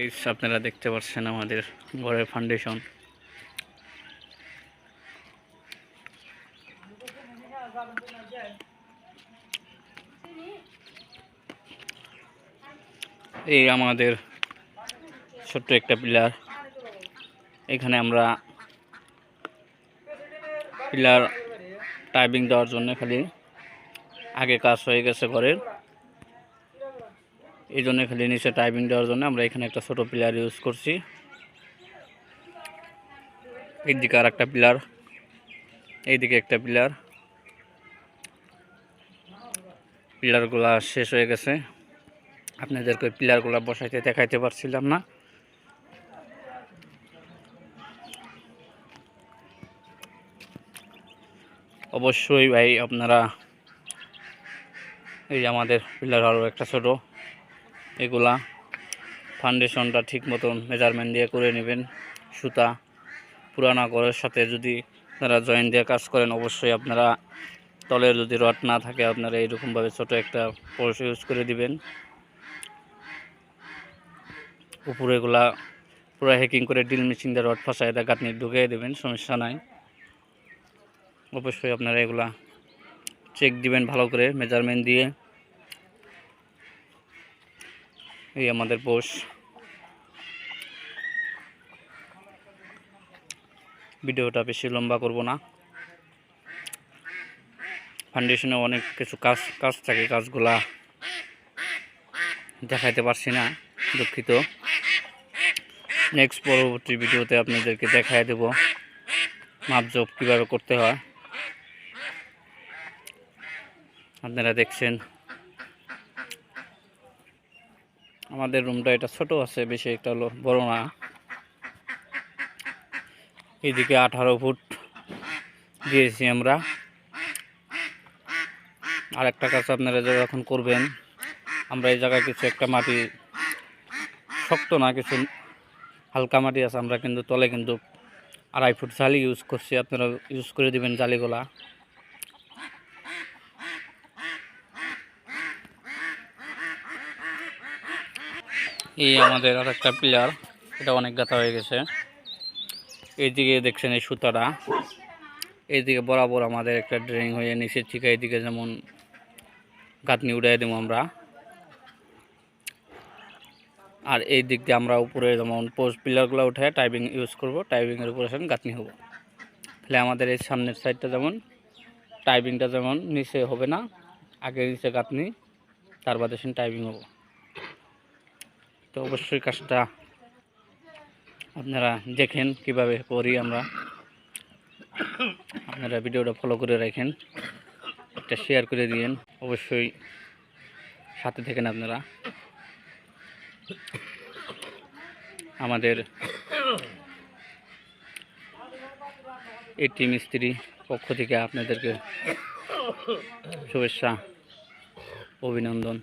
এই আপনারা দেখতে পাচ্ছেন আমাদের ঘরের ফাউন্ডেশন। এই আমাদের ছোট্ট একটা পিলার। এখানে আমরা পিলার টাইপিং দেওয়ার জন্য খালি আগে কাজ হয়ে গেছে ঘরের, এই জন্য খালি নিচে টাইপিং দেওয়ার জন্য আমরা এখানে একটা ছোট পিলার ইউজ করছি। এইদিকে আর একটা পিলার, এইদিকে একটা পিলার। পিলারগুলা শেষ হয়ে গেছে, আপনাদেরকে পিলারগুলা বসাইতে দেখাইতে পারছিলাম না। অবশ্যই ভাই আপনারা এই আমাদের পিলার আরও একটা ছোট, এগুলা ফাউন্ডেশনটা ঠিক মতন মেজারমেন্ট দিয়ে করে নেবেন। সুতা পুরানা ঘরের সাথে যদি আপনারা জয়েন্ট দিয়ে কাজ করেন, অবশ্যই আপনারা তলের যদি রড না থাকে আপনারা এইরকমভাবে ছোট একটা পোর্স ইউজ করে দিবেন। উপরেগুলা পুরো হ্যাকিং করে ড্রিল মেশিন দিয়ে রড ফাঁসায় এটা গাঁথনি ঢুকিয়ে দেবেন, সমস্যা নাই। অবশ্যই আপনারা এগুলা চেক দিবেন ভালো করে মেজারমেন্ট দিয়ে। এই আমাদের পোর্স। ভিডিওটা বেশি লম্বা করব না, ফাউন্ডেশনে অনেক কিছু কাজ থাকে, কাজগুলা দেখাইতে পারছি না, দুঃখিত। নেক্সট পরবর্তী ভিডিওতে আপনাদেরকে দেখাই দেব মাপজোপ কীভাবে করতে হয়। আপনারা দেখছেন আমাদের রুমটা এটা ছোট আছে, বেশি একটা হলো বড় না। এইদিকে 18 ফুট দিয়েছি আমরা। আর একটা কাজ আপনারা যখন করবেন, আমরা এই জায়গায় কিছু একটা মাটি, শক্ত না কিছু হালকা মাটি আছে, আমরা কিন্তু তলে কিন্তু 2.5 ফুট জালি ইউজ করছি। আপনারা ইউজ করে দিবেন জালিগুলা। এই আমাদের আর একটা পিলার, এটা অনেক গাঁথা হয়ে গেছে। এইদিকে দেখছেন এই সুতাটা, এইদিকে বরাবর আমাদের একটা ড্রয়িং হয়ে নিচের থেকে এইদিকে যেমন গাঁথনি উঠাই দেবো আমরা। আর এই দিক দিয়ে আমরা উপরে যেমন পোস্ট পিলারগুলো উঠে টাইপিং ইউজ করব, টাইপিংয়ের উপরে সেখানে গাঁথনি হবো। তাহলে আমাদের এই সামনের সাইডটা যেমন টাইপিংটা যেমন নিচে হবে না, আগে নিচে গাঁথনি, তার বাদে সেখানে টাইপিং হবো। তো অবশ্যই কাজটা আপনারা দেখেন কিভাবে করি আমরা। আপনারা ভিডিওটা ফলো করে রাখেন, একটা শেয়ার করে দিয়েন, অবশ্যই সাথে থাকেন আপনারা। আমাদের এই টিম মিস্ত্রি পক্ষ থেকে আপনাদেরকে শুভেচ্ছা, অভিনন্দন।